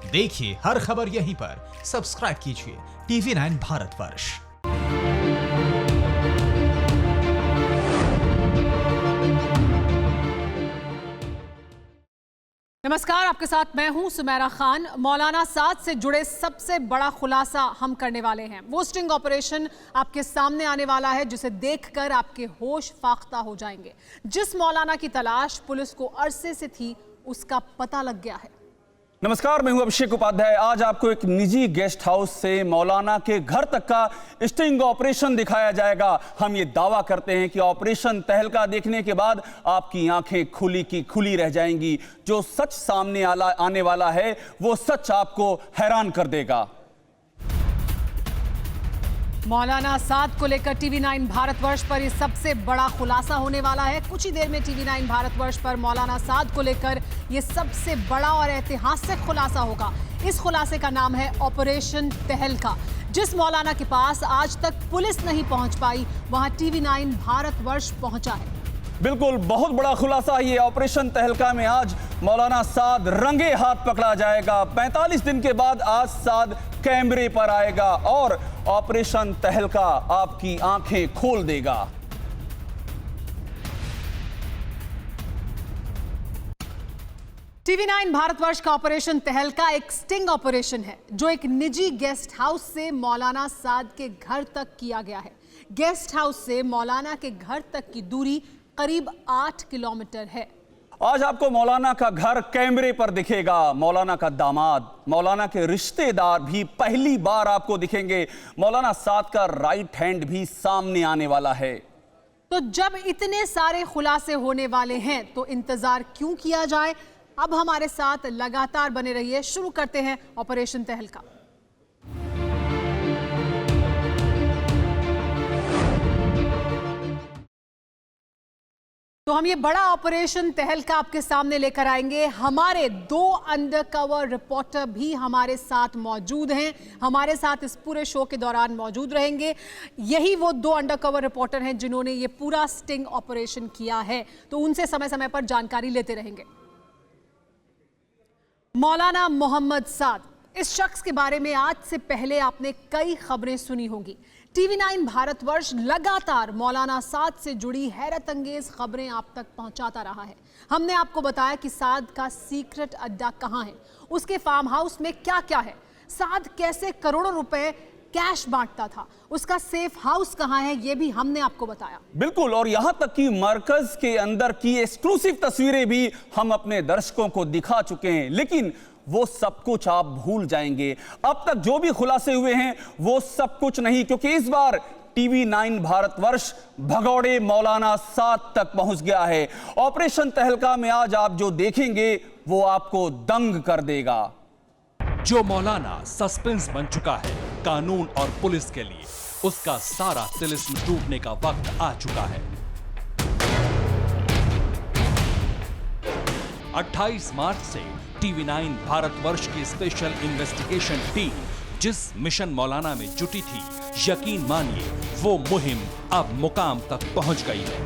देखिए हर खबर यहीं पर। सब्सक्राइब कीजिए TV9 भारतवर्ष। नमस्कार, आपके साथ मैं हूं सुमेरा खान। मौलाना साद से जुड़े सबसे बड़ा खुलासा हम करने वाले हैं। वो स्टिंग ऑपरेशन आपके सामने आने वाला है जिसे देखकर आपके होश फाख्ता हो जाएंगे। जिस मौलाना की तलाश पुलिस को अरसे से थी, उसका पता लग गया है। नमस्कार, मैं हूं अभिषेक उपाध्याय। आज आपको एक निजी गेस्ट हाउस से मौलाना के घर तक का स्टिंग ऑपरेशन दिखाया जाएगा। हम ये दावा करते हैं कि ऑपरेशन तहलका देखने के बाद आपकी आंखें खुली की खुली रह जाएंगी। जो सच सामने आने वाला है वो सच आपको हैरान कर देगा। मौलाना साद को लेकर TV9 भारतवर्ष पर ये सबसे बड़ा खुलासा होने वाला है। कुछ ही देर में TV9 भारतवर्ष पर मौलाना साद को लेकर ये सबसे बड़ा और ऐतिहासिक खुलासा होगा। इस खुलासे का नाम है ऑपरेशन तहलका। जिस मौलाना के पास आज तक पुलिस नहीं पहुंच पाई, वहां TV9 भारतवर्ष पहुंचा है। बिल्कुल, बहुत बड़ा खुलासा है ये। ऑपरेशन तहलका में आज मौलाना साद रंगे हाथ पकड़ा जाएगा। 45 दिन के बाद आज साद कैमरे पर आएगा और ऑपरेशन तहलका आपकी आंखें खोल देगा। TV9 भारतवर्ष का ऑपरेशन तहलका एक स्टिंग ऑपरेशन है जो एक निजी गेस्ट हाउस से मौलाना साद के घर तक किया गया है। गेस्ट हाउस से मौलाना के घर तक की दूरी करीब 8 किलोमीटर है। आज आपको मौलाना का घर कैमरे पर दिखेगा। मौलाना का दामाद, मौलाना के रिश्तेदार भी पहली बार आपको दिखेंगे। मौलाना साद का राइट हैंड भी सामने आने वाला है। तो जब इतने सारे खुलासे होने वाले हैं तो इंतजार क्यों किया जाए? अब हमारे साथ लगातार बने रहिए। शुरू करते हैं ऑपरेशन तहलका। तो हम ये बड़ा ऑपरेशन तहलका आपके सामने लेकर आएंगे। हमारे 2 अंडरकवर रिपोर्टर भी हमारे साथ मौजूद हैं, हमारे साथ इस पूरे शो के दौरान मौजूद रहेंगे। यही वो 2 अंडरकवर रिपोर्टर हैं जिन्होंने ये पूरा स्टिंग ऑपरेशन किया है, तो उनसे समय समय पर जानकारी लेते रहेंगे। मौलाना मोहम्मद साद, इस शख्स के बारे में आज से पहले आपने कई खबरें सुनी होंगी। TV9 भारतवर्ष लगातार मौलाना साद से जुड़ी हैरत अंगेज खबरें आप तक पहुंचाता रहा है। हमने आपको बताया कि साद का सीक्रेट अड्डा कहां है, उसके फार्म हाउस में क्या क्या है, साद कैसे करोड़ों रुपए कैश बांटता था, उसका सेफ हाउस कहां है, यह भी हमने आपको बताया। बिल्कुल, और यहां तक कि मरकज के अंदर की एक्सक्लूसिव तस्वीरें भी हम अपने दर्शकों को दिखा चुके हैं। लेकिन वो सब कुछ आप भूल जाएंगे। अब तक जो भी खुलासे हुए हैं वो सब कुछ नहीं, क्योंकि इस बार TV9 भारतवर्ष भगौड़े मौलाना साद तक पहुंच गया है। ऑपरेशन तहलका में आज आप जो देखेंगे वो आपको दंग कर देगा। जो मौलाना सस्पेंस बन चुका है कानून और पुलिस के लिए, उसका सारा तिलिस्म टूटने का वक्त आ चुका है। 28 मार्च से TV9 भारतवर्ष की स्पेशल इन्वेस्टिगेशन टीम जिस मिशन मौलाना में जुटी थी, यकीन मानिए वो मुहिम अब मुकाम तक पहुंच गई है।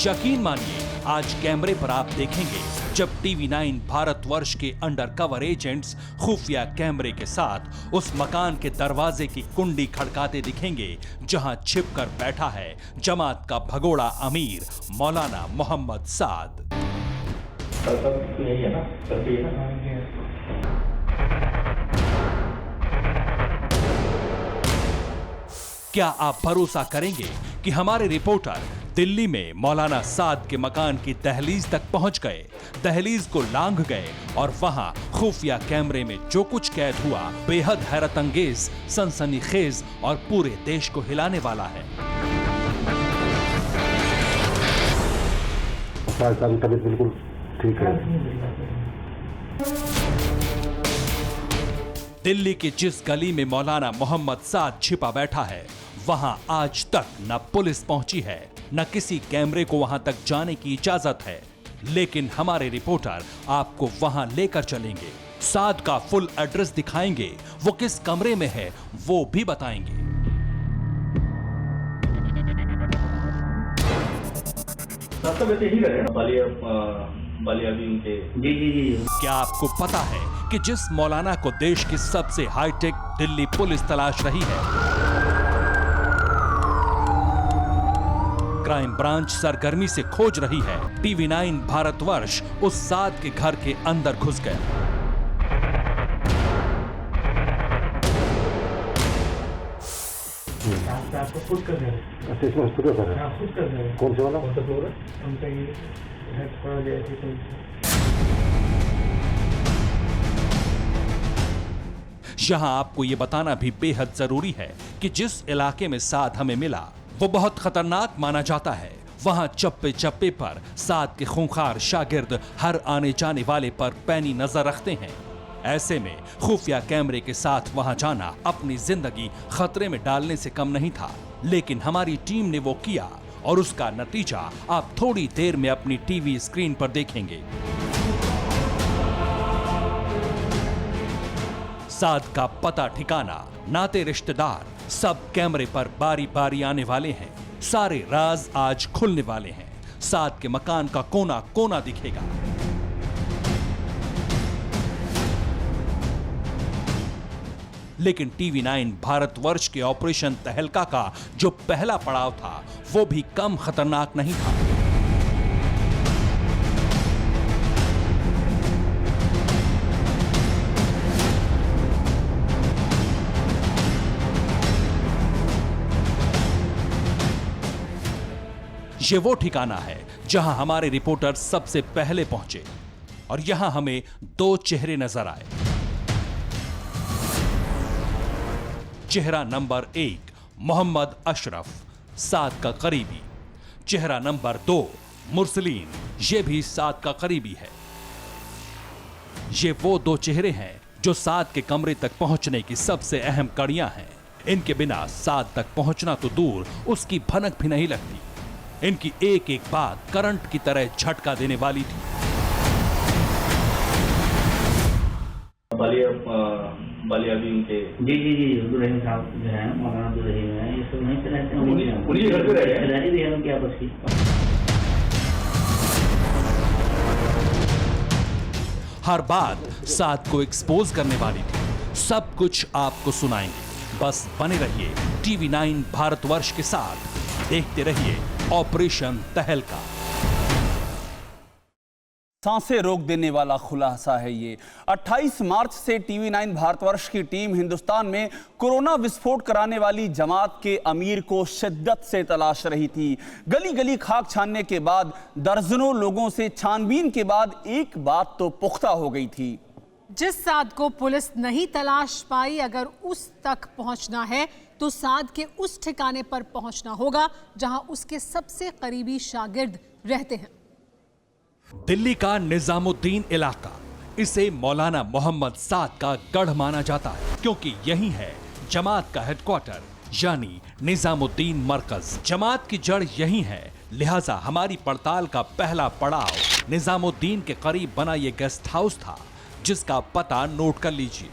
यकीन मानिए आज कैमरे पर आप देखेंगे जब TV9 भारतवर्ष के अंडरकवर एजेंट्स खुफिया कैमरे के साथ उस मकान के दरवाजे की कुंडी खड़काते दिखेंगे जहां छिपकर बैठा है जमात का भगोड़ा अमीर मौलाना मोहम्मद साद। क्या आप भरोसा करेंगे कि हमारे रिपोर्टर दिल्ली में मौलाना साद के मकान की दहलीज तक पहुंच गए, दहलीज को लांघ गए और वहां खुफिया कैमरे में जो कुछ कैद हुआ बेहद हैरत अंगेज, सनसनीखेज और पूरे देश को हिलाने वाला है। बिल्कुल ठीक है। दिल्ली की जिस गली में मौलाना मोहम्मद साद छिपा बैठा है, वहां आज तक न पुलिस पहुंची है, न किसी कैमरे को वहां तक जाने की इजाजत है। लेकिन हमारे रिपोर्टर आपको वहां लेकर चलेंगे साद का फुल एड्रेस दिखाएंगे, वो किस कमरे में है वो भी बताएंगे। रास्ता वैसे ही रहे बालिया भी उनके जी। क्या आपको पता है कि जिस मौलाना को देश की सबसे हाईटेक दिल्ली पुलिस तलाश रही है, क्राइम ब्रांच सरगर्मी से खोज रही है, TV9 भारतवर्ष उस साद के घर के अंदर घुस गया। अच्छा, इसमें खुद कर रहे हैं। कौन से वाला? यहां आपको यह बताना भी बेहद जरूरी है कि जिस इलाके में साद हमें मिला वो बहुत खतरनाक माना जाता है। वहां चप्पे चप्पे पर साद के खूंखार शागिर्द हर आने जाने वाले पर पैनी नजर रखते हैं। ऐसे में खुफिया कैमरे के साथ वहां जाना अपनी जिंदगी खतरे में डालने से कम नहीं था, लेकिन हमारी टीम ने वो किया और उसका नतीजा आप थोड़ी देर में अपनी टीवी स्क्रीन पर देखेंगे। साद का पता ठिकाना, नाते रिश्तेदार सब कैमरे पर बारी बारी आने वाले हैं। सारे राज आज खुलने वाले हैं। साद के मकान का कोना कोना दिखेगा। लेकिन TV9 भारतवर्ष के ऑपरेशन तहलका का जो पहला पड़ाव था वो भी कम खतरनाक नहीं था। ये वो ठिकाना है जहां हमारे रिपोर्टर सबसे पहले पहुंचे और यहां हमें दो चेहरे नजर आए। चेहरा नंबर 1 मोहम्मद अशरफ, साद का करीबी। चेहरा नंबर 2 मुरसलीन, ये भी साद का करीबी है। ये वो दो चेहरे हैं जो साद के कमरे तक पहुंचने की सबसे अहम कड़ियां हैं। इनके बिना साद तक पहुंचना तो दूर, उसकी भनक भी नहीं लगती। इनकी एक एक बात करंट की तरह झटका देने वाली थी। बालिया भी उनके जी अब्दुल साहब जो है मौलाना अब्दुल रहीम है, ये सब नहीं रहते हैं। उन्हीं घर पे रहे हैं उनकी आपस की। हर बात साद को एक्सपोज करने वाली थी। सब कुछ आपको सुनाएंगे। बस बने रहिए TV9 भारतवर्ष के साथ। देखते रहिए ऑपरेशन तहलका। सांसें रोक देने वाला खुलासा है ये। 28 मार्च से TV9 भारतवर्ष की टीम हिंदुस्तान में कोरोना विस्फोट कराने वाली जमात के अमीर को शिद्दत से तलाश रही थी। गली गली खाक छानने के बाद, दर्जनों लोगों से छानबीन के बाद एक बात तो पुख्ता हो गई थी। जिस साद को पुलिस नहीं तलाश पाई, अगर उस तक पहुंचना है तो साद के उस ठिकाने पर पहुंचना होगा जहां उसके सबसे करीबी शागिर्द रहते हैं। दिल्ली का निजामुद्दीन इलाका, इसे मौलाना मोहम्मद साद का गढ़ माना जाता है क्योंकि यही है जमात का हेडक्वार्टर यानी निजामुद्दीन मरकज। जमात की जड़ यही है, लिहाजा हमारी पड़ताल का पहला पड़ाव निजामुद्दीन के करीब बना ये गेस्ट हाउस था, जिसका पता नोट कर लीजिए।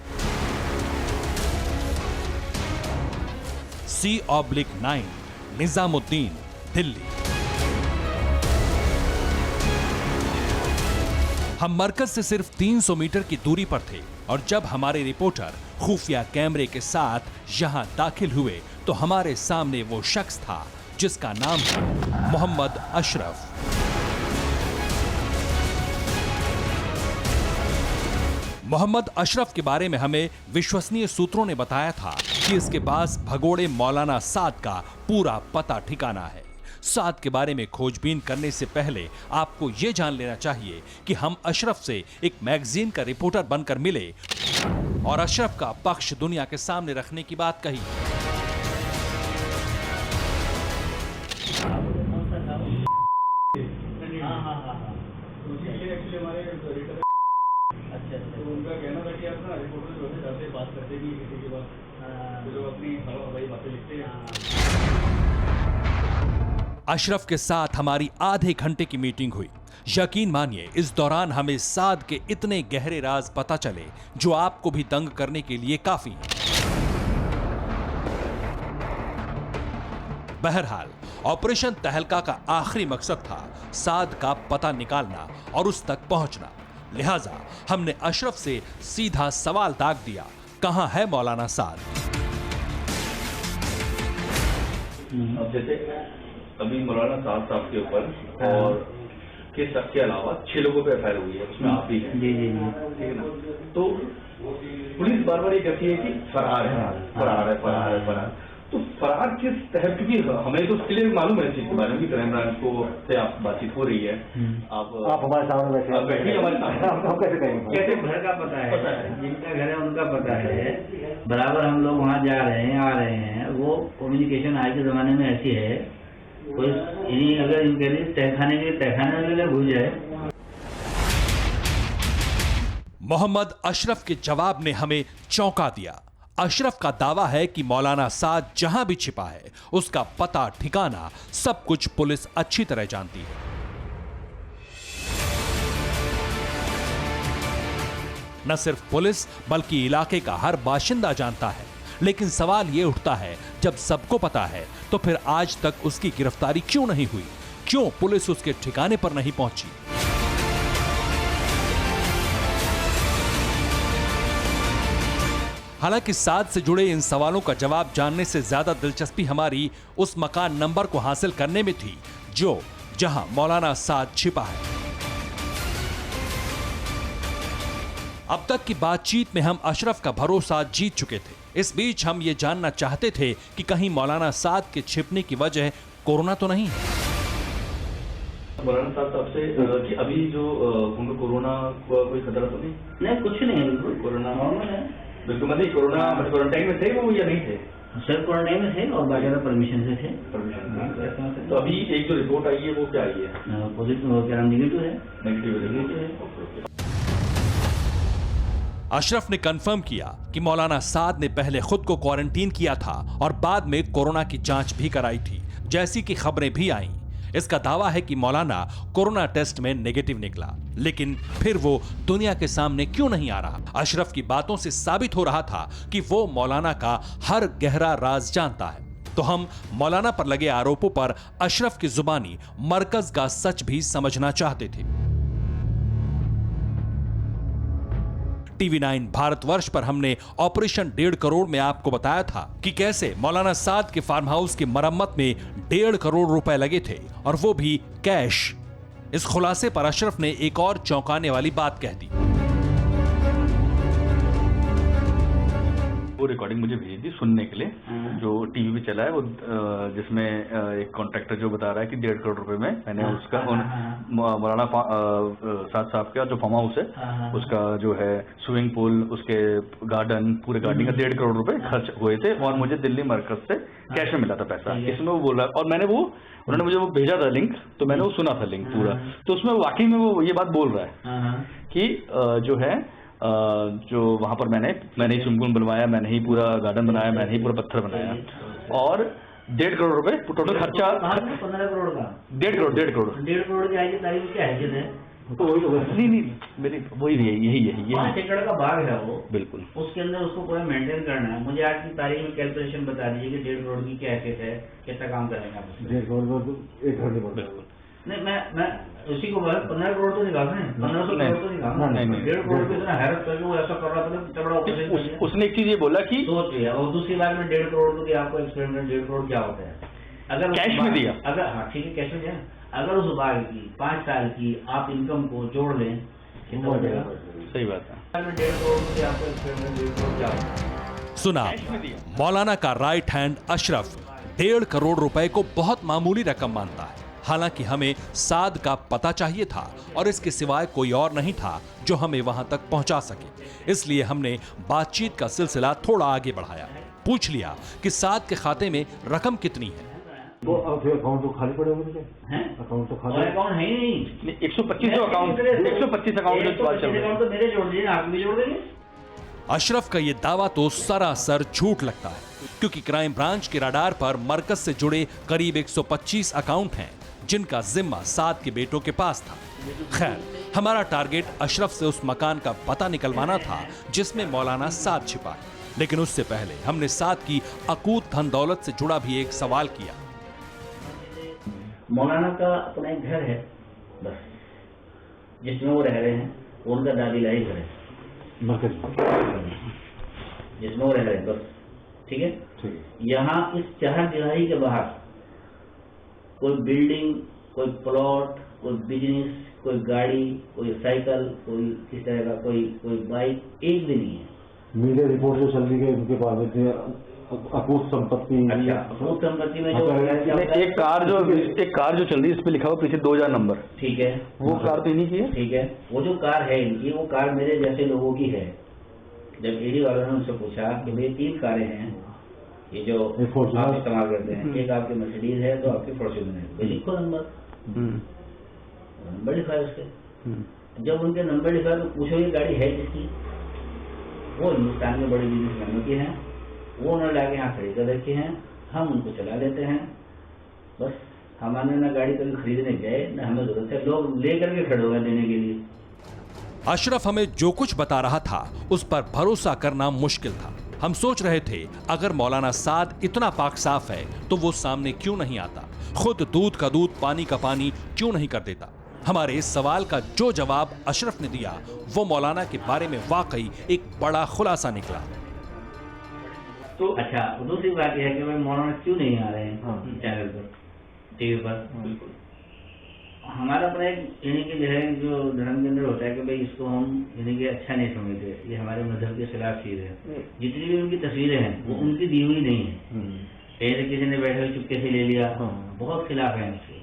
C/9 निजामुद्दीन, दिल्ली। हम मरकज से सिर्फ 300 मीटर की दूरी पर थे और जब हमारे रिपोर्टर खुफिया कैमरे के साथ यहां दाखिल हुए तो हमारे सामने वो शख्स था जिसका नाम था मोहम्मद अशरफ। मोहम्मद अशरफ के बारे में हमें विश्वसनीय सूत्रों ने बताया था कि इसके पास भगोड़े मौलाना साद का पूरा पता ठिकाना है। साद के बारे में खोजबीन करने से पहले आपको यह जान लेना चाहिए कि हम अशरफ से एक मैगजीन का रिपोर्टर बनकर मिले और अशरफ का पक्ष दुनिया के सामने रखने की बात कही। उनका कहना था कि आप ना रिपोर्टर जो है जाते बात करते भी किसी के बाद जो अपनी हवाई बातें लिखते हैं। अशरफ के साथ हमारी आधे घंटे की मीटिंग हुई। यकीन मानिए इस दौरान हमें साद के इतने गहरे राज पता चले जो आपको भी दंग करने के लिए काफी है। बहरहाल ऑपरेशन तहलका का आखिरी मकसद था साद का पता निकालना और उस तक पहुंचना। लिहाजा हमने अशरफ से सीधा सवाल दाग दिया, कहां है मौलाना साद? अब जैसे अभी मौलाना साहब के ऊपर और के सबके अलावा 6 लोगों पे एफआईआर हुई है, उसमें आप भी हैं। जी जी जी। ठीक है ना? तो पुलिस बार बार ये कहती है कि फरार है, फरार है, फरार है, फरार। तो फरार किस तहत, क्योंकि हमें तो क्लियर मालूम है इस चीज के बारे में कि क्राइम ब्रांच को से आप बातचीत हो रही है। आप हमारे सामने बैठे आप बैठिए हमारे सामने। हम कैसे कहेंगे? कैसे घर का पता है, जिनका घर है उनका पता है, बराबर हम लोग वहाँ जा रहे हैं, आ रहे हैं। वो कम्युनिकेशन आज के जमाने में ऐसी है, कोई इन्हीं अगर इनके लिए तहखाने में घुस जाए। मोहम्मद अशरफ के जवाब ने हमें चौंका दिया। अशरफ का दावा है कि मौलाना साद जहां भी छिपा है उसका पता ठिकाना सब कुछ पुलिस अच्छी तरह जानती है। न सिर्फ पुलिस बल्कि इलाके का हर बाशिंदा जानता है। लेकिन सवाल यह उठता है, जब सबको पता है तो फिर आज तक उसकी गिरफ्तारी क्यों नहीं हुई? क्यों पुलिस उसके ठिकाने पर नहीं पहुंची? हालांकि साद से जुड़े इन सवालों का जवाब जानने से ज्यादा दिलचस्पी हमारी उस मकान नंबर को हासिल करने में थी जहां मौलाना साद छिपा है। अब तक की बातचीत में हम अशरफ का भरोसा जीत चुके थे। इस बीच हम ये जानना चाहते थे कि कहीं मौलाना साद के छिपने की वजह कोरोना तो नहीं है। मौलाना साहब से कि अभी जो उनको कोरोना का कोई खतरा तो नहीं? नहीं, कुछ नहीं है, बिल्कुल कोरोना नॉर्मल है। बिल्कुल, मतलब कोरोना क्वारंटाइन में थे वो या नहीं थे? सर क्वारंटाइन में थे और बाकायदा परमिशन से थे। परमिशन। तो अभी एक जो रिपोर्ट आई है वो क्या आई है? पॉजिटिव क्या नेगेटिव है। नेगेटिव है। अशरफ ने कंफर्म किया कि मौलाना साद ने पहले खुद को क्वारंटीन किया था और बाद में कोरोना की जांच भी कराई थी, जैसी कि खबरें भी आईं। इसका दावा है कि मौलाना कोरोना टेस्ट में नेगेटिव निकला, लेकिन फिर वो दुनिया के सामने क्यों नहीं आ रहा? अशरफ की बातों से साबित हो रहा था कि वो मौलाना का हर गहरा राज जानता है। तो हम मौलाना पर लगे आरोपों पर अशरफ की जुबानी मरकज का सच भी समझना चाहते थे। TV9 भारतवर्ष पर हमने ऑपरेशन 1.5 करोड़ में आपको बताया था कि कैसे मौलाना साद के फार्म हाउस की मरम्मत में 1.5 करोड़ रुपए लगे थे, और वो भी कैश। इस खुलासे पर अशरफ ने एक और चौंकाने वाली बात कह दी। वो रिकॉर्डिंग मुझे भेजी थी सुनने के लिए, जो टीवी पे चला है वो, जिसमें एक कॉन्ट्रैक्टर जो बता रहा है कि 1.5 करोड़ रुपए में मैंने उसका मौलाना साद साहब का जो फार्म हाउस है उसका जो है स्विमिंग पूल, उसके गार्डन, पूरे गार्डनिंग का 1.5 करोड़ रुपए खर्च हुए थे और मुझे दिल्ली मरकज से कैश में मिला था पैसा। इसमें वो बोला, और मैंने उन्होंने मुझे वो भेजा था लिंक, तो मैंने वो सुना था लिंक पूरा। तो उसमें वाकई में वो ये बात बोल रहा है कि जो है जो वहां पर मैंने ही स्विमिंग पूल बनवाया, मैंने ही पूरा गार्डन बनाया, मैंने ही पूरा पत्थर बनाया, और 1.5 करोड़ रुपए टोटल खर्चा। 15 करोड़ का 1.5 करोड़ 1.5 करोड़ की आज की तारीख में क्या हैसियत है? तो वही तो नहीं मेरी वही यही 5 एकड़ का बाग है वो, बिल्कुल। उसके अंदर उसको पूरा मेंटेन करना है। मुझे आज की तारीख में कैलकुलेशन बता दीजिए कि 1.5 करोड़ की क्या हैसियत है, कितना काम करेंगे आप उसमें? 1.5 करोड़ तो एक घर में बिल्कुल नहीं, मैं उसी को बोला 15 करोड़ तो निकालना है, 1500 करोड़ तो निकालना है। 1.5 करोड़ को इतना हैरत करके वो ऐसा कर रहा था, इतना बड़ा ऑपरेशन। उसने एक चीज ये बोला कि सोच लिया, और दूसरी बात में 1.5 करोड़ तो आपको एक्सपेरिमेंट 1.5 करोड़ क्या होता है? अगर कैश में दिया, अगर हाँ ठीक है कैश में दिया, अगर उस बाग की 5 साल की आप इनकम को जोड़ लें कितना हो जाएगा? सही बात है। 1.5 करोड़ से आपको एक्सपेरिमेंट 1.5 करोड़ क्या होता है? सुना, मौलाना का राइट हैंड अशरफ 1.5 करोड़ रुपए को बहुत मामूली रकम मानता है। हालांकि हमें साद का पता चाहिए था और इसके सिवाय कोई और नहीं था जो हमें वहां तक पहुंचा सके। इसलिए हमने बातचीत का सिलसिला थोड़ा आगे बढ़ाया। पूछ लिया कि साद के खाते में रकम कितनी है। तो अकाउंट तो खाली पड़े होंगे हैं? अकाउंट तो खाली अकाउंट है ही नहीं। 125 अकाउंट 125 अकाउंट में सवाल चल रहा है। तो मेरे जोड़ दिए, आप भी जोड़ देंगे। अशरफ का यह दावा तो सरासर झूठ लगता है, क्योंकि क्राइम ब्रांच के रडार पर मरकज से जुड़े करीब 125 अकाउंट हैं, जिनका जिम्मा साद के बेटों के पास था। खैर, हमारा टारगेट अशरफ से उस मकान का पता निकलवाना था जिसमें मौलाना साद छिपा है। लेकिन उससे पहले हमने साद की अकूत धन दौलत से जुड़ा भी एक सवाल किया। मौलाना का अपना एक घर है बस, जिसमें वो रह रहे हैं, उनका दादीलाई घर है जिसमें वो रह रहे हैं बस, ठीक है। यहाँ इस चारदीवारी के बाहर कोई बिल्डिंग, कोई प्लॉट, कोई बिजनेस, कोई गाड़ी, कोई साइकिल, कोई किस तरह का कोई बाइक एक भी नहीं है। मीडिया रिपोर्ट जो चल रही है उनके पास अकूत संपत्ति। अच्छा, अकूत संपत्ति में जो एक कार जो चल रही है इस पे लिखा हुआ पीछे 2000 नंबर, ठीक है, वो कार तो इन्हीं की है। ठीक है, वो जो कार है इनकी, वो कार मेरे जैसे लोगों की है। जब ईडी वालों ने उनसे पूछा कि भाई 3 कारें हैं ये जो आप इस्तेमाल करते हैं, एक आपकी मर्सिडीज है, तो आपकी फॉर्च्यूनर है, लिखो नंबर, नंबर लिखा है उसके। जब उनके नंबर लिखा तो पूछो ये गाड़ी है किसकी? वो हिंदुस्तान में बड़े बिजनेसमैनों की हैं, वो उन्होंने लाके यहाँ खड़ी कर रखी हैं, हम उनको चला लेते हैं बस। हमारे ना गाड़ी कभी खरीदने गए ना हमें जरूरत है, लोग लेकर के खड़े हुए देने के लिए। अशरफ हमें जो कुछ बता रहा था उस पर भरोसा करना मुश्किल था। हम सोच रहे थे अगर मौलाना साद इतना पाक साफ है तो वो सामने क्यों नहीं आता, खुद दूध का दूध पानी का पानी क्यों नहीं कर देता। हमारे इस सवाल का जो जवाब अशरफ ने दिया वो मौलाना के बारे में वाकई एक बड़ा खुलासा निकला। तो अच्छा, दूसरी बात यह है कि भाई मौलाना क्यों नहीं आ रहे हैं चैनल पर, टीवी पर। बिल्कुल हमारा अपना एक यानी कि जो है जो धर्म के अंदर होता है कि भाई इसको हम यानी कि अच्छा नहीं समझते, ये हमारे मजहब के खिलाफ चीज है। जितनी भी उनकी तस्वीरें हैं वो उनकी दी हुई नहीं है, कहीं से किसी ने बैठे हुए चुपके से ले लिया, बहुत खिलाफ है उसके,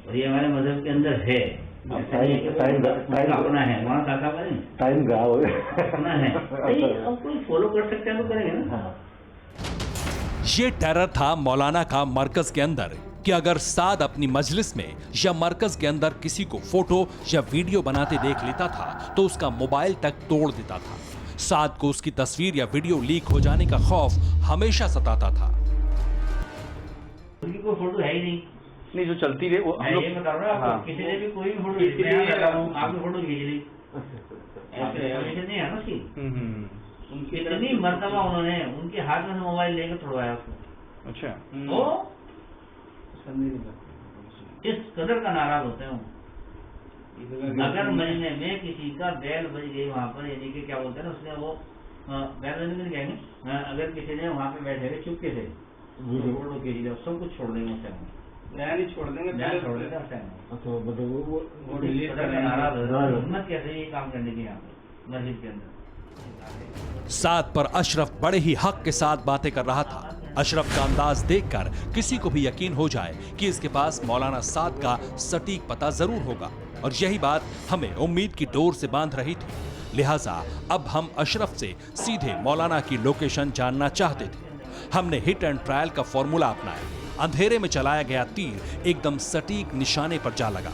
और ये हमारे मजहब के अंदर है। अपना है वहाँ काका करें टाइम अपना है, अब कोई फॉलो कर सकते हैं तो करेंगे ना। ये टेरर था मौलाना का मरकज के अंदर कि अगर साद अपनी मजलिस में या मरकज के अंदर किसी को फोटो या वीडियो बनाते देख लेता था तो उसका मोबाइल तक तोड़ देता था। साद को उसकी तस्वीर या वीडियो लीक हो जाने का खौफ हमेशा सताता था। उनकी कोई फोटो है ही नहीं जो चलती रहे वो हम लोग किसी ने भी कोई भी फोटो आपने फोटो खींच ली, ऐसे नहीं है ना उसकी। इतनी मर्तबा उन्होंने उनके हाथ में मोबाइल लेकर तोड़वाया उसको। अच्छा, वो इस कदर का नाराज होते हैं। अगर महीने में किसी का बैल बज गई वहाँ पर, यानी कि क्या बोलते हैं ना उसने, वो बैल बजने में कहेंगे, अगर किसी ने वहाँ पे बैठे हुए चुपके से फोटो खींच लिया, सब कुछ छोड़ देंगे उस टाइम, छोड़ देंगे हिम्मत कैसे ये काम करने की यहाँ पर मस्जिद के अंदर। साद पर अशरफ बड़े ही हक के साथ बातें कर रहा था। अशरफ का अंदाज देखकर किसी को भी यकीन हो जाए कि इसके पास मौलाना साद का सटीक पता जरूर होगा, और यही बात हमें उम्मीद की डोर से बांध रही थी। लिहाजा अब हम अशरफ से सीधे मौलाना की लोकेशन जानना चाहते थे। हमने हिट एंड ट्रायल का फॉर्मूला अपनाया। अंधेरे में चलाया गया तीर एकदम सटीक निशाने पर जा लगा।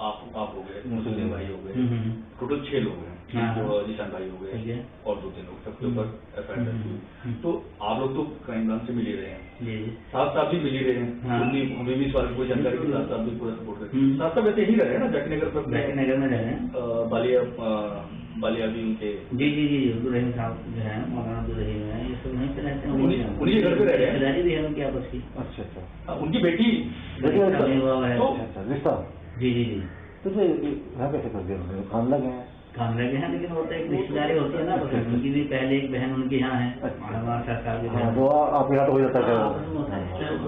आप हो गए, मुस्लिम भाई हो गए, टोटल 6 लोग हैं, निशान भाई हो गए और 2-3 लोग, सबके ऊपर एफआईआर। तो आप लोग तो क्राइम ब्रांच से मिल ही रहे हैं, साथ भी मिल ही रहे हैं, हमें भी इस बारे में कोई जानकारी के साथ भी पूरा सपोर्ट करते हैं। साथ वैसे ही रहे हैं ना, जयनगर पर में रहे हैं, बालिया भी उनके जी अब्दुल साहब जो है, मौलाना अब्दुल रहीम है, ये सब वहीं पे रहते हैं, उन्हीं घर पे रह रहे हैं, भी है उनकी आपस की। अच्छा, उनकी बेटी जी तो यहाँ कैसे कर दिया, खान लगे हैं, लेकिन वो तो एक रिश्तेदारी होती है ना, उनकी भी पहले एक बहन उनके यहाँ है, तो आप यहाँ तो हो जाता है।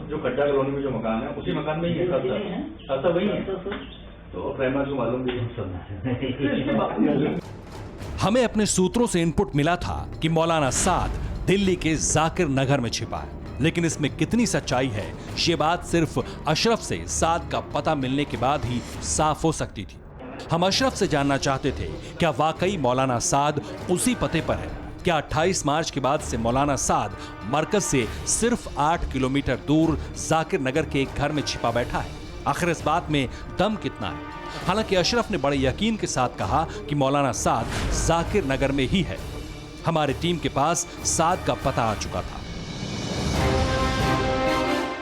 जो कट्टा कॉलोनी में जो मकान है उसी मकान में ही है, वही है, तो प्रेमा को मालूम भी है। हमें अपने सूत्रों से इनपुट मिला था कि मौलाना साद दिल्ली के जाकिर नगर में छिपा है, लेकिन इसमें कितनी सच्चाई है ये बात सिर्फ अशरफ से साद का पता मिलने के बाद ही साफ हो सकती थी। हम अशरफ से जानना चाहते थे क्या वाकई मौलाना साद उसी पते पर है, क्या 28 मार्च के बाद से मौलाना साद मरकज से सिर्फ 8 किलोमीटर दूर जाकिर नगर के एक घर में छिपा बैठा है। आखिर इस बात में दम कितना है? हालांकि अशरफ ने बड़े यकीन के साथ कहा कि मौलाना साद जाकिर नगर में ही है। हमारी टीम के पास साद का पता आ चुका था।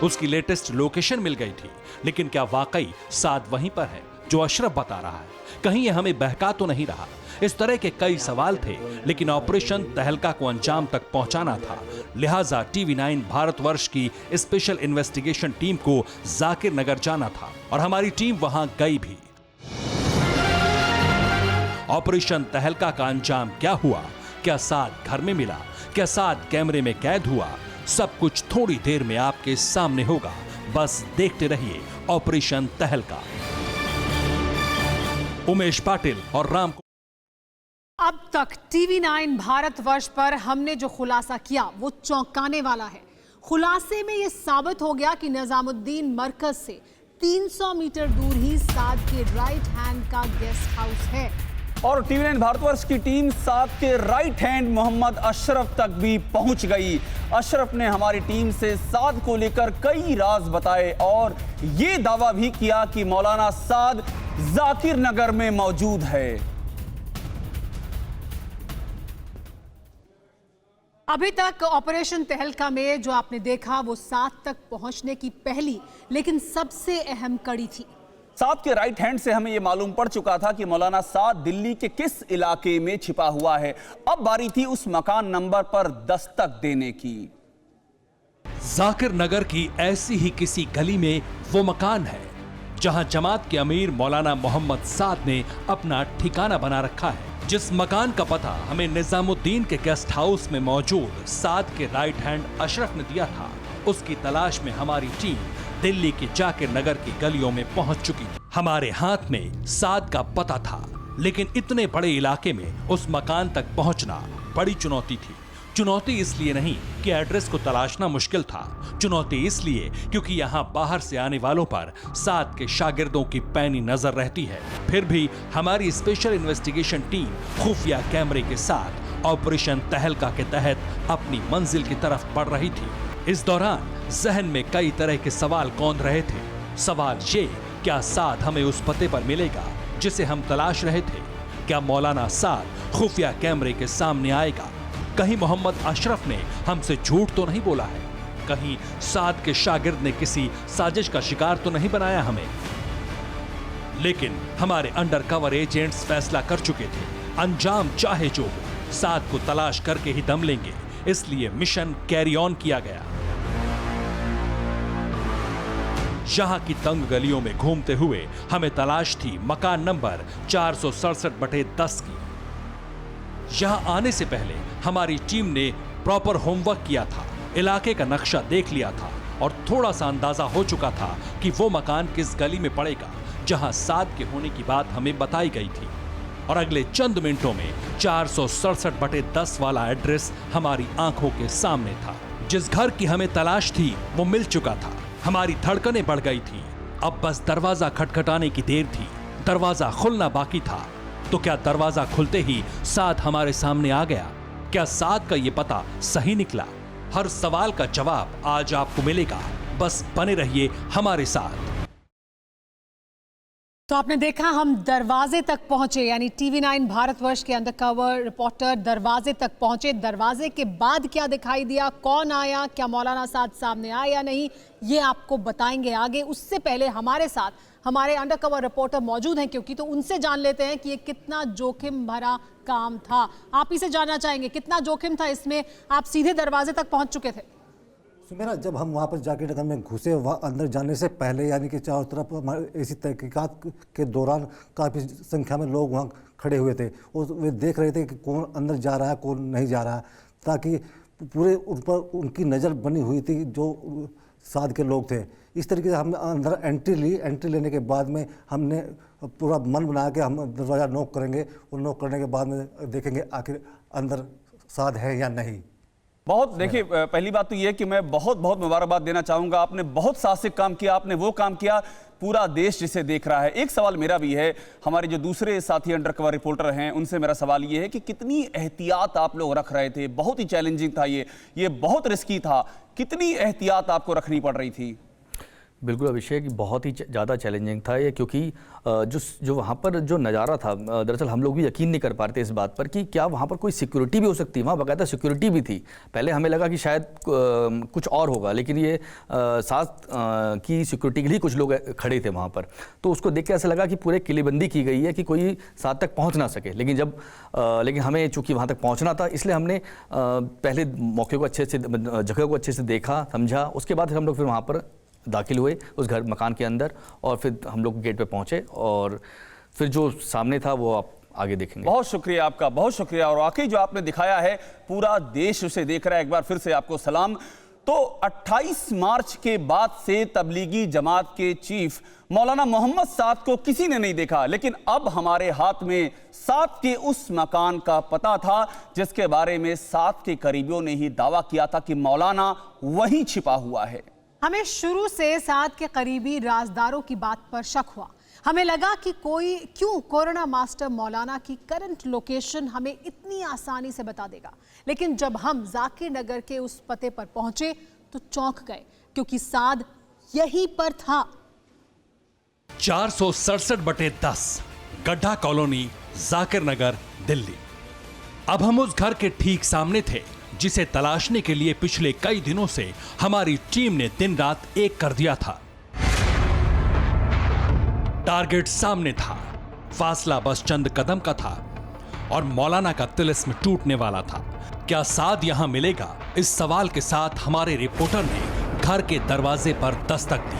उसकी लेटेस्ट लोकेशन मिल गई थी, लेकिन क्या वाकई साद वहीं पर है जो अशरफ बता रहा है? कहीं ये हमें बहका तो नहीं रहा? इस तरह के कई सवाल थे, लेकिन ऑपरेशन तहलका को अंजाम तक पहुंचाना था। लिहाजा TV9 भारतवर्ष की स्पेशल इन्वेस्टिगेशन टीम को जाकिर नगर जाना था और हमारी टीम वहां गई भी। ऑपरेशन तहलका का अंजाम क्या हुआ? क्या साद घर में मिला? क्या साद कैमरे में कैद हुआ? सब कुछ थोड़ी देर में आपके सामने होगा। बस देखते रहिए ऑपरेशन तहलका। उमेश पाटिल और राम। अब तक TV9 भारतवर्ष पर हमने जो खुलासा किया वो चौंकाने वाला है। खुलासे में ये साबित हो गया कि निजामुद्दीन मरकज से 300 मीटर दूर ही साद के राइट हैंड का गेस्ट हाउस है। और TV9 भारतवर्ष की टीम साद के राइट हैंड मोहम्मद अशरफ तक भी पहुंच गई। अशरफ ने हमारी टीम से साद को लेकर कई राज बताए और ये दावा भी किया कि मौलाना साद जाकिर नगर में मौजूद है। अभी तक ऑपरेशन तहलका में जो आपने देखा वो साद तक पहुंचने की पहली लेकिन सबसे अहम कड़ी थी। साद के राइट हैंड से हमें यह मालूम पड़ चुका था कि मौलाना साद दिल्ली के किस इलाके में छिपा हुआ है। अब बारी थी उस मकान नंबर पर दस्तक देने की। जाकिर नगर की ऐसी ही किसी गली में वो मकान है जहां जमात के अमीर मौलाना मोहम्मद साद ने अपना ठिकाना बना रखा है। जिस मकान का पता हमें निजामुद्दीन के गेस्ट हाउस में मौजूद साद के राइट हैंड अशरफ ने दिया था, उसकी तलाश में हमारी टीम दिल्ली के जाकिर नगर की गलियों में पहुंच चुकी थी। हमारे हाथ में साद का पता था, लेकिन इतने बड़े इलाके में उस मकान तक पहुंचना बड़ी चुनौती थी। चुनौती इसलिए नहीं कि एड्रेस को तलाशना मुश्किल था, चुनौती इसलिए क्योंकि यहाँ बाहर से आने वालों पर साद के शागिर्दों की पैनी नजर रहती है। फिर भी हमारी स्पेशल इन्वेस्टिगेशन टीम खुफिया कैमरे के साथ ऑपरेशन तहलका के तहत अपनी मंजिल की तरफ बढ़ रही थी। इस दौरान जहन में कई तरह के सवाल कौंध रहे थे। सवाल ये, क्या साद हमें उस पते पर मिलेगा जिसे हम तलाश रहे थे? क्या मौलाना साद खुफिया कैमरे के सामने आएगा? कहीं मोहम्मद अशरफ ने हमसे झूठ तो नहीं बोला है? कहीं साद के शागिर्द ने किसी साजिश का शिकार तो नहीं बनाया हमें? लेकिन हमारे अंडरकवर एजेंट्स फैसला कर चुके थे, अंजाम चाहे जो हो, साद को तलाश करके ही दम लेंगे। इसलिए मिशन कैरी ऑन किया गया। यहाँ की तंग गलियों में घूमते हुए हमें तलाश थी मकान नंबर 467/10 की। यहाँ आने से पहले हमारी टीम ने प्रॉपर होमवर्क किया था, इलाके का नक्शा देख लिया था और थोड़ा सा अंदाजा हो चुका था कि वो मकान किस गली में पड़ेगा जहां साद के होने की बात हमें बताई गई थी। और अगले चंद मिनटों में 467/10 वाला एड्रेस हमारी आंखों के सामने था। जिस घर की हमें तलाश थी वो मिल चुका था। हमारी धड़कनें बढ़ गई थी। अब बस दरवाजा खटखटाने की देर थी। दरवाजा खुलना बाकी था। तो क्या दरवाजा खुलते ही साद हमारे सामने आ गया? क्या साद का ये पता सही निकला? हर सवाल का जवाब आज आपको मिलेगा। बस बने रहिए हमारे साथ। तो आपने देखा हम दरवाजे तक पहुंचे, यानी TV9 भारतवर्ष के अंडरकवर रिपोर्टर दरवाजे तक पहुंचे। दरवाजे के बाद क्या दिखाई दिया, कौन आया, क्या मौलाना साद सामने आया या नहीं, ये आपको बताएंगे आगे। उससे पहले हमारे साथ हमारे अंडरकवर रिपोर्टर मौजूद हैं, क्योंकि तो उनसे जान लेते हैं कि ये कितना जोखिम भरा काम था। आप इसे जानना चाहेंगे कितना जोखिम था इसमें? आप सीधे दरवाजे तक पहुंच चुके थे। सुमेरा, जब हम वहाँ पर जाकिर नगर में घुसे, वहाँ अंदर जाने से पहले यानी कि चारों तरफ हमारे ऐसी तहकीकात के दौरान काफ़ी संख्या में लोग वहाँ खड़े हुए थे और वे देख रहे थे कि कौन अंदर जा रहा है कौन नहीं जा रहा है, ताकि पूरे उन पर उनकी नज़र बनी हुई थी जो साद के लोग थे। इस तरीके से हमने अंदर एंट्री ली। एंट्री लेने के बाद में हमने पूरा मन बना के हम दरवाज़ा नॉक करेंगे और नॉक करने के बाद में देखेंगे आखिर अंदर साद है या नहीं। बहुत देखिए, पहली बात तो ये है कि मैं बहुत मुबारकबाद देना चाहूँगा। आपने बहुत साहसिक काम किया, आपने वो काम किया पूरा देश जिसे देख रहा है। एक सवाल मेरा भी है, हमारे जो दूसरे साथी अंडरकवर रिपोर्टर हैं उनसे मेरा सवाल ये है कि कितनी एहतियात आप लोग रख रहे थे? बहुत ही चैलेंजिंग था ये बहुत रिस्की था। कितनी एहतियात आपको रखनी पड़ रही थी? बिल्कुल अभिषेक, बहुत ही ज़्यादा चैलेंजिंग था ये, क्योंकि जो वहाँ पर जो नज़ारा था, दरअसल हम लोग भी यकीन नहीं कर पा रहे थे इस बात पर कि क्या वहाँ पर कोई सिक्योरिटी भी हो सकती है। वहाँ बाकायदा सिक्योरिटी भी थी। पहले हमें लगा कि शायद कुछ और होगा, लेकिन ये साथ की सिक्योरिटी के लिए कुछ लोग खड़े थे वहाँ पर। तो उसको देख के ऐसा लगा कि पूरे किलेबंदी की गई है कि कोई साथ तक पहुँच ना सके। लेकिन हमें चूँकि वहाँ तक पहुँचना था, इसलिए हमने पहले मौके को अच्छे से, जगह को अच्छे से देखा, समझा। उसके बाद हम लोग फिर वहाँ पर दाखिल हुए उस घर मकान के अंदर, और फिर हम लोग गेट पे पहुंचे, और फिर जो सामने था वो आप आगे देखेंगे। बहुत शुक्रिया आपका, बहुत शुक्रिया। और वाकई जो आपने दिखाया है, पूरा देश उसे देख रहा है। एक बार फिर से आपको सलाम। तो 28 मार्च के बाद से तबलीगी जमात के चीफ मौलाना मोहम्मद साद को किसी ने नहीं देखा, लेकिन अब हमारे हाथ में साद के उस मकान का पता था जिसके बारे में साद के करीबियों ने ही दावा किया था कि मौलाना वहीं छिपा हुआ है। हमें शुरू से साद के करीबी राजदारों की बात पर शक हुआ। हमें लगा कि क्यों कोरोना मास्टर मौलाना की करंट लोकेशन हमें इतनी आसानी से बता देगा। लेकिन जब हम जाकिर नगर के उस पते पर पहुंचे तो चौंक गए, क्योंकि साद यहीं पर था। 467/10 गड्ढा कॉलोनी, जाकिर नगर, दिल्ली। अब हम उस घर के ठीक सामने थे जिसे तलाशने के लिए पिछले कई दिनों से हमारी टीम ने दिन रात एक कर दिया था। टारगेट सामने था, फासला बस चंद कदम का था, और मौलाना का तिलिस्म टूटने वाला था। क्या साद यहां मिलेगा? इस सवाल के साथ हमारे रिपोर्टर ने घर के दरवाजे पर दस्तक दी।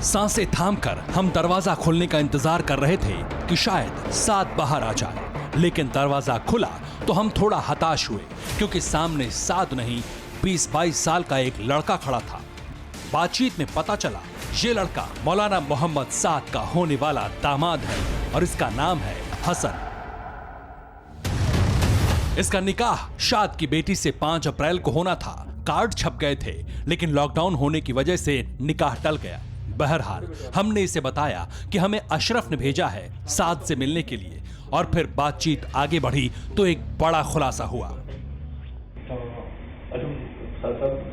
सांसें थामकर हम दरवाजा खोलने का इंतजार कर रहे थे कि शायद साद बाहर आ जाए, लेकिन दरवाजा खुला तो हम थोड़ा हताश हुए, क्योंकि सामने साद नहीं 20-22 साल का एक लड़का खड़ा था। बातचीत में पता चला ये लड़का मौलाना मोहम्मद साद का होने वाला दामाद है, और इसका नाम है हसन। इसका निकाह शाद की बेटी से 5 अप्रैल को होना था। कार्ड छप गए थे, लेकिन लॉकडाउन होने की वजह से निकाह टल गया। बहरहाल हमने इसे बताया कि हमें अशरफ ने भेजा है साद से मिलने के लिए, और फिर बातचीत आगे बढ़ी तो एक बड़ा खुलासा हुआ।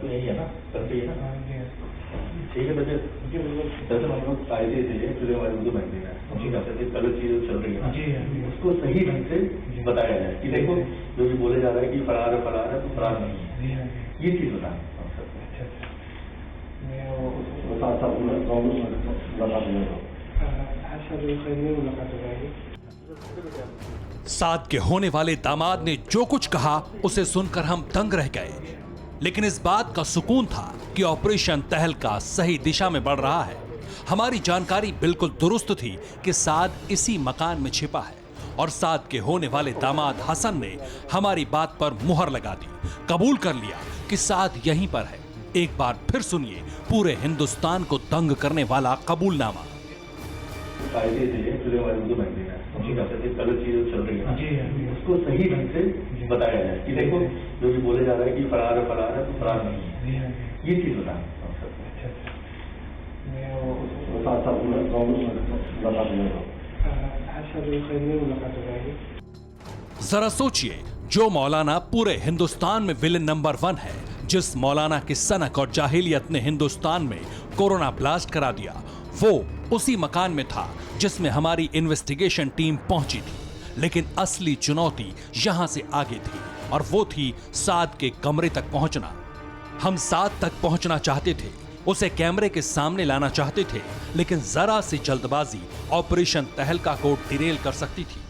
यही है ना, करते ही ना, ठीक है। दरअसल हम लोग आए थे इसलिए हमारे उर्दू बैंक में गलत चीज चल रही है, उसको सही ढंग से बताया जाए कि देखो जो भी बोले जा रहा है कि फरार है तो फरार नहीं है, ये चीज बताएं। साद के होने वाले दामाद ने जो कुछ कहा उसे सुनकर हम दंग रह गए, लेकिन इस बात का सुकून था कि ऑपरेशन तहलका सही दिशा में बढ़ रहा है। हमारी जानकारी बिल्कुल दुरुस्त थी कि साद इसी मकान में छिपा है, और साद के होने वाले दामाद हसन ने हमारी बात पर मुहर लगा दी, कबूल कर लिया कि साद यहीं पर है। एक बार फिर सुनिए पूरे हिंदुस्तान को दंग करने वाला कबूलनामा। गलत चीज चल रही है, उसको सही ढंग से बताया जाए कि देखो जो भी बोले जा रहा है कि फरार है तो फरार नहीं है, ये चीज बताएं। जरा सोचिए, जो मौलाना पूरे हिंदुस्तान में विलेन नंबर 1 है, जिस मौलाना की सनक और जाहिलियत ने हिंदुस्तान में कोरोना ब्लास्ट करा दिया, वो उसी मकान में था जिसमें हमारी इन्वेस्टिगेशन टीम पहुंची थी। लेकिन असली चुनौती यहां से आगे थी, और वो थी साद के कमरे तक पहुंचना। हम साद तक पहुंचना चाहते थे, उसे कैमरे के सामने लाना चाहते थे, लेकिन जरा सी जल्दबाजी ऑपरेशन तहलका को डिरेल कर सकती थी,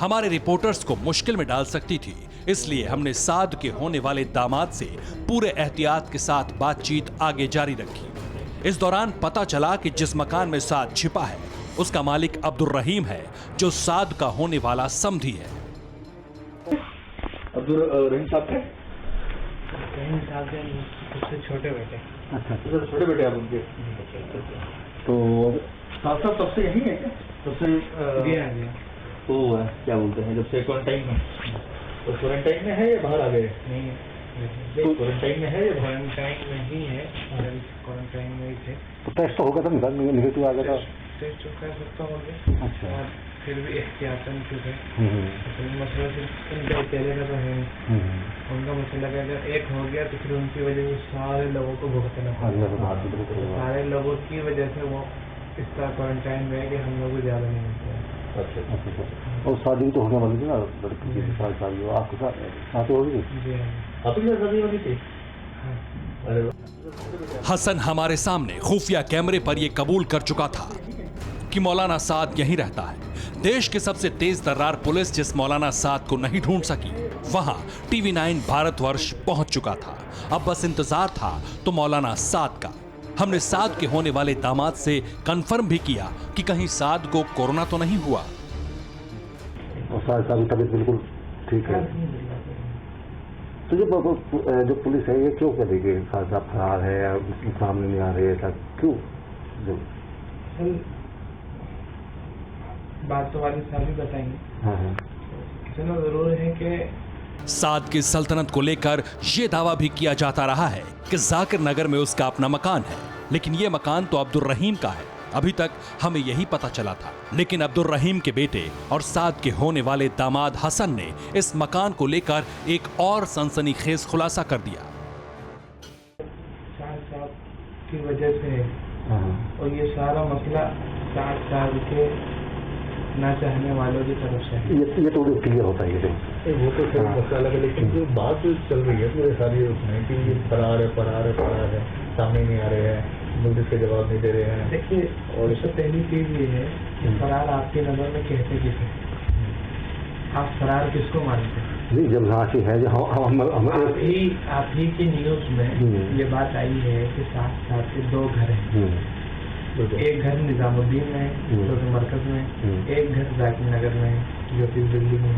हमारे रिपोर्टर्स को मुश्किल में डाल सकती थी। इसलिए हमने साद के होने वाले दामाद से पूरे एहतियात के साथ बातचीत आगे जारी रखी। इस दौरान पता चला कि जिस मकान में साद छिपा है उसका मालिक अब्दुल रहीम है, जो साद का होने वाला समधी है। अब्दुल रहीम साहब के सबसे छोटे बेटे। अच्छा, छोटे बेटे आप उनके। तो साहब सबसे यही है क्या? सबसे तो क्या बोलते हैं, जब से क्वारंटाइन में, तो क्वारंटाइन में है या बाहर आ गए? नहीं, क्वारंटाइन में है या क्वारंटाइन में ही है, क्वारंटाइन में ही थे। तो टेस्ट तो होगा था, निगेटिव आ गया था। टेस्ट कर सकता हूँ। अच्छा। फिर भी एहतियातन चुप है। तो मसला सिर्फ उनके अकेले का तो है नहीं, उनका मसला है अगर एक हो गया तो फिर उनकी वजह से सारे लोगों को भुगतना पड़ेगा। सारे लोगों की वजह से वो इस तरह क्वारंटाइन में है कि हम लोग को ज़्यादा नहीं मिलता है। अच्छा। और शादी तो होने वाली थी ना लड़की की, शादी आपके साथ होगी? जी हाँ। आपकी साथ शादी वाली थी? हसन हमारे सामने खुफिया कैमरे पर यह कबूल कर चुका था कि मौलाना साद यहीं रहता है। देश के सबसे तेज तर्रार पुलिस जिस मौलाना साद को नहीं ढूंढ सकी, वहां TV9 भारतवर्ष पहुंच चुका था। अब बस इंतजार था तो मौलाना साद का। हमने साद के होने वाले दामाद से कंफर्म भी किया कि कहीं साद को कोरोना तो नहीं हुआ। और साद की तबीयत बिल्कुल ठीक है। तो जो पुलिस है ये क्यों करेगी? साद फरार है या सामने नहीं आ रही है, ऐसा क्यों? बात तो वाली साहब ही बताएंगे। हाँ। चलो जरूर है कि साद की सल्तनत को लेकर यह दावा भी किया जाता रहा है कि जाकिर नगर में उसका अपना मकान है, लेकिन यह मकान तो अब्दुल रहीम का है। अभी तक हमें यही पता चला था, लेकिन अब्दुल रहीम के बेटे और साद के होने वाले दामाद हसन ने इस मकान को लेकर एक और सनसनीखेज खुलासा कर दिया। साद की वजह से और ये सारा मसला साद के ना चाहने वालों की तरफ से ये तो क्लियर होता है। वो तो सही मसला लगा, लेकिन जो बात चल रही है पूरे सारी उसमें कि ये फरार है, सामने नहीं आ रहे हैं, नोटिस के जवाब नहीं दे रहे हैं। देखिए, और इससे पहली चीज ये है कि फरार आपकी नजर में कहते किसे? आप फरार किसको मानते हैं? जी, जब राशि है आप ही की न्यूज में ये बात आई है कि साथ के 2 घर हैं। एक घर निजामुद्दीन में, जो कि मरकज में, एक घर जाकिर नगर में, जो कि दिल्ली में।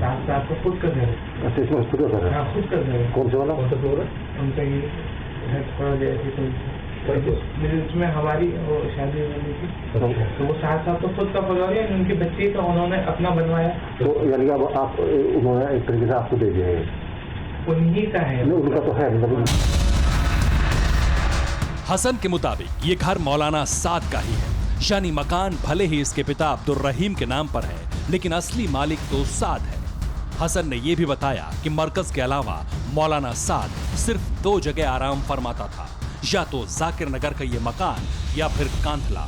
साथ का खुद का घर है। हाँ, खुद का घर है। कौन सा वाला? कौन सा फ्लोर है? उनका ही थोड़ा जैसे कोई उसमें हमारी वो शादी होनी थी, तो वो साथ तो खुद का फ्लोर है, उनके बच्चे का उन्होंने अपना बनवाया। तो यानी अब आप उन्होंने एक तरीके से आपको दे दिया है? उन्हीं का है। उनका तो है मतलब। हसन के मुताबिक ये घर मौलाना साद का ही है, यानी मकान भले ही इसके पिता अब्दुल रहीम के नाम पर है, लेकिन असली मालिक तो साद है। हसन ने यह भी बताया कि मरकज के अलावा मौलाना साद सिर्फ 2 जगह आराम फरमाता था, या तो जाकिर नगर का ये मकान या फिर कांधला।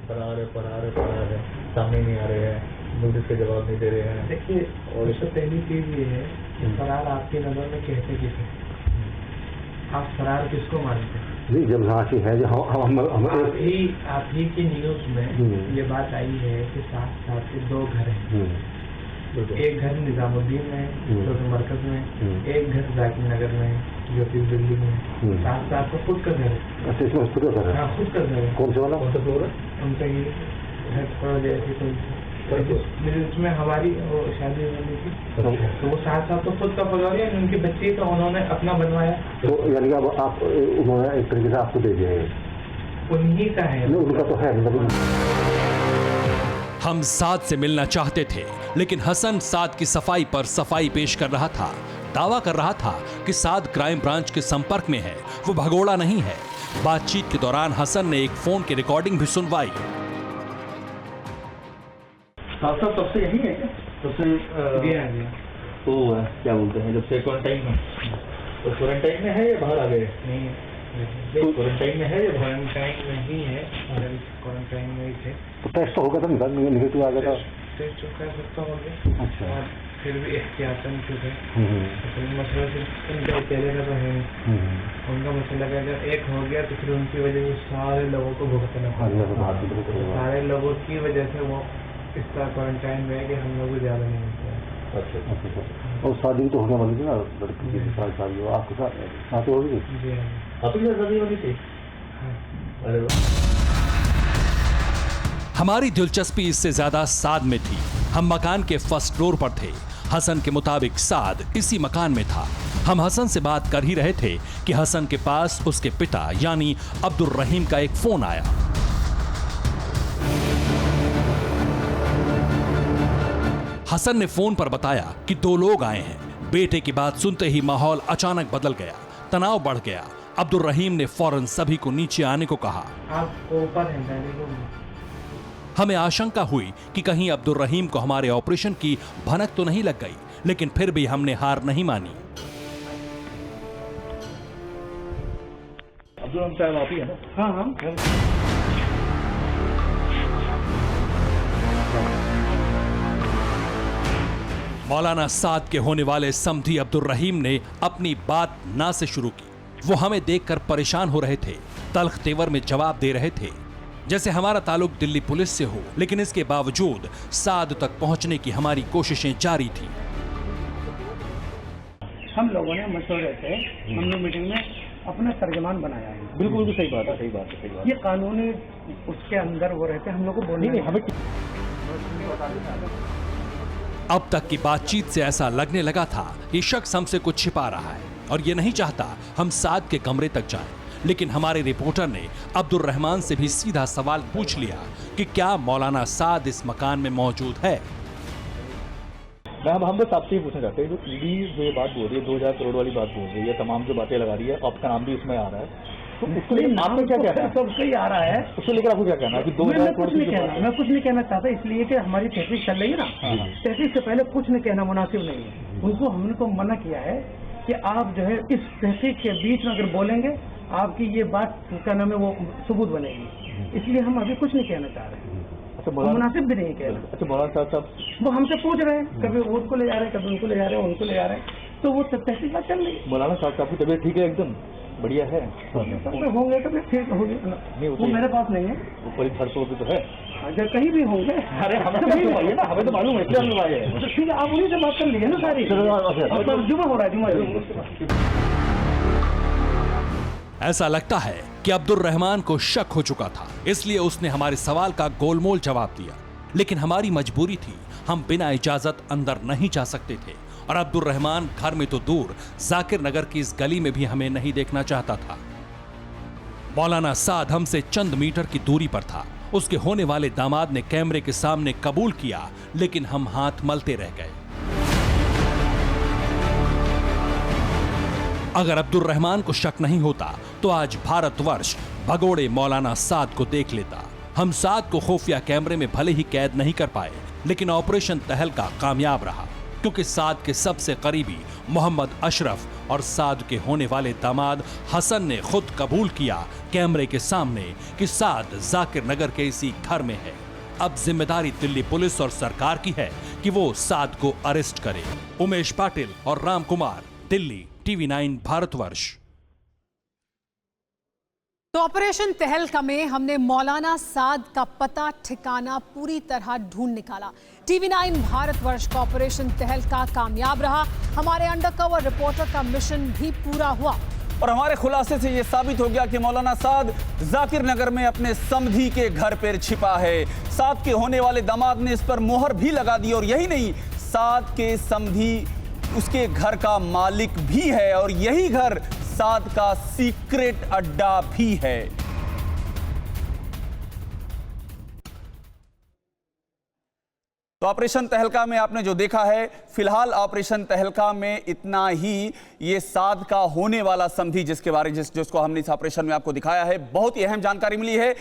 फरार है, सामने नहीं आ रहे हैं, नोटिस के जवाब नहीं दे रहे हैं। देखिए, और इससे पहली चीज ये है कि फरार आपकी नजर में कहते किसे? आप फरार किसको मानते हैं? जी, जब राशि है आप ही की न्यूज में ये बात आई है कि साथ के 2 घर हैं। एक घर निजामुद्दीन में, जो कि मरकज में, एक घर जाकिर नगर में, जो कि दिल्ली में। साथ का खुद का घर है। अच्छा, इसमें खुद का घर है? हाँ, खुद का घर है। कौन सा वाला? कौन सा फ्लोर है? उनका ही थोड़ा जैसे कोई उसमें हमारी वो शादी होनी थी, तो वो साथ तो खुद का फ्लोर है, उनके बच्चे का उन्होंने अपना बनवाया। तो यानी अब आप उन्होंने एक तरीके से आपको दे दिया है? उन्हीं का है। उनका तो है मतलब। हम साद से मिलना चाहते थे, लेकिन हसन साद की सफाई पर सफाई पेश कर रहा था। दावा कर रहा था कि साद क्राइम ब्रांच के संपर्क में है, वो भगोड़ा नहीं है। बातचीत के दौरान हसन ने एक फोन की रिकॉर्डिंग भी सुनवाई। तब से यही है क्या? तब से तो क्या बोलते हैं, जब से क्वारंटाइन में? तो क्वारंटाइन में है या बाहर आ गए? नहीं, क्वारंटाइन में है या बाहर? क्वारंटाइन में ही है, क्वारंटाइन में ही थे। तो टेस्ट तो होगा था, निगेटिव आ गया था? टेस्ट कर सकता हो गया। अच्छा। और फिर भी एहतियातन चुप है। तो मसला सिर्फ उनके अकेले का तो है नहीं, उनका मसला है अगर एक हो गया तो फिर उनकी वजह से सारे लोगों को भुगतना पड़ेगा। सारे लोगों की वजह से वो इस तरह क्वारंटाइन में है कि हम लोग को ज़्यादा नहीं मिलता है। अच्छा। और शादी तो होने वाली थी ना लड़की की, शादी आपके साथ होगी? जी हाँ। आपकी साथ शादी वाली थी? अरे हमारी दिलचस्पी इससे ज्यादा साद में थी। हम मकान के फर्स्ट फ्लोर पर थे। हसन के मुताबिक साद इसी मकान में था। हम हसन से बात कर ही रहे थे कि हसन के पास उसके पिता यानी अब्दुल रहीम का एक फोन आया। हसन ने फोन पर बताया कि 2 लोग आए हैं। बेटे की बात सुनते ही माहौल अचानक बदल गया, तनाव बढ़ गया। अब्दुल रहीम ने फौरन सभी को नीचे आने को कहा। आप ऊपर हैं, हमें आशंका हुई कि कहीं अब्दुल रहीम को हमारे ऑपरेशन की भनक तो नहीं लग गई, लेकिन फिर भी हमने हार नहीं मानी। अब्दुल रहीम साहब आप ही है ना? हाँ। मौलाना साद के होने वाले समधी अब्दुल रहीम ने अपनी बात ना से शुरू की। वो हमें देखकर परेशान हो रहे थे, तल्ख तेवर में जवाब दे रहे थे, जैसे हमारा ताल्लुक दिल्ली पुलिस से हो। लेकिन इसके बावजूद साद तक पहुंचने की हमारी कोशिशें जारी थी। हम लोगों ने मशवरे से हमने मीटिंग में अपना तर्जमान बनाया है। बिल्कुल सही बात है। ये कानूनी उसके अंदर वो रहते, हम लोग को बोलने नहीं हमें। अब तक की बातचीत से ऐसा लगने लगा था ये शख्स हमसे कुछ छिपा रहा है और ये नहीं चाहता हम साद के कमरे तक जाएं। लेकिन हमारे रिपोर्टर ने अब्दुल रहमान से भी सीधा सवाल पूछ लिया कि क्या मौलाना साद इस मकान में मौजूद है। हम बस आपसे ही पूछना चाहते हैं, जो ईडी जो ये बात बोल रही है, 2000 करोड़ वाली बात बोल रही है, तमाम जो बातें लगा रही है, आपका नाम भी इसमें आ रहा है, तो उसको लेकर आपका क्या कहना है? सबसे ही आ रहा है, उसको लेकर आपको क्या कहना है? 2000 करोड़ मैं कुछ नहीं कहना चाहता, इसलिए कि हमारी तहकीक चल रही है ना, तहकीक से पहले कुछ नहीं कहना मुनासिब नहीं है। उनको हमने तो मना किया है कि आप जो है इस तहकीक के बीच में अगर बोलेंगे आपकी ये बात क्या नाम है वो सबूत बनेगी, इसलिए हम अभी कुछ नहीं कहना चाह रहे हैं। मुनासिब भी नहीं कह रहे। अच्छा, मौलाना साहब वो हमसे पूछ रहे हैं, कभी उसको ले जा रहे हैं, कभी उनको ले जा रहे हैं, उनको ले जा रहे हैं, तो वो तहकीक बात चल रही है। मौलाना साहब आपकी तबीयत ठीक है? एकदम बढ़िया है? होंगे तबीयत ठीक होगी, वो मेरे पास नहीं है, ऊपर घर तो है, अगर कहीं भी होंगे। अरे हमें तो मालूम है, ठीक है, आप उन्हीं से बात कर लीजिए ना सारी। जुमा हो रहा है, जुमा। ऐसा लगता है कि अब्दुल रहमान को शक हो चुका था, इसलिए उसने हमारे सवाल का गोलमोल जवाब दिया। लेकिन हमारी मजबूरी थी, हम बिना इजाजत अंदर नहीं जा सकते थे और अब्दुल रहमान घर में तो दूर जाकिर नगर की इस गली में भी हमें नहीं देखना चाहता था। मौलाना साद हमसे चंद मीटर की दूरी पर था। उसके होने वाले दामाद ने कैमरे के सामने कबूल किया, लेकिन हम हाथ मलते रह गए। अगर अब्दुल रहमान को शक नहीं होता तो आज भारतवर्ष भगोड़े मौलाना साद को देख लेता। हम साद को खुफिया कैमरे में भले ही कैद नहीं कर पाए, लेकिन ऑपरेशन तहलका कामयाब रहा, क्योंकि साद के सबसे करीबी मोहम्मद अशरफ और साद के होने वाले दामाद हसन ने खुद कबूल किया कैमरे के सामने कि साद जाकिर नगर के इसी घर में है। अब जिम्मेदारी दिल्ली पुलिस और सरकार की है कि वो साद को अरेस्ट करे। उमेश पाटिल और राम कुमार, दिल्ली, TV9 भारतवर्ष। तो ऑपरेशन तहलका में हमने मौलाना साद का पता ठिकाना पूरी तरह ढूंढ निकाला। TV9 भारतवर्ष का ऑपरेशन तहलका कामयाब रहा। हमारे अंडरकवर रिपोर्टर का मिशन भी पूरा हुआ और हमारे खुलासे से यह साबित हो गया कि मौलाना साद जाकिर नगर में अपने समधी के घर पर छिपा है। साद के होने वाले दामाद ने इस पर मोहर भी लगा दी और यही नहीं, साद के समधी उसके घर का मालिक भी है और यही घर साद का सीक्रेट अड्डा भी है। तो ऑपरेशन तहलका में आपने जो देखा है, फिलहाल ऑपरेशन तहलका में इतना ही। ये साद का होने वाला समधी जिसके बारे जिसको हमने इस ऑपरेशन में आपको दिखाया है, बहुत ही अहम जानकारी मिली है।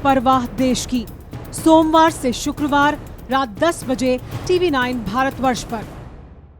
परवाह देश की, सोमवार से शुक्रवार रात 10 बजे TV9 भारतवर्ष पर।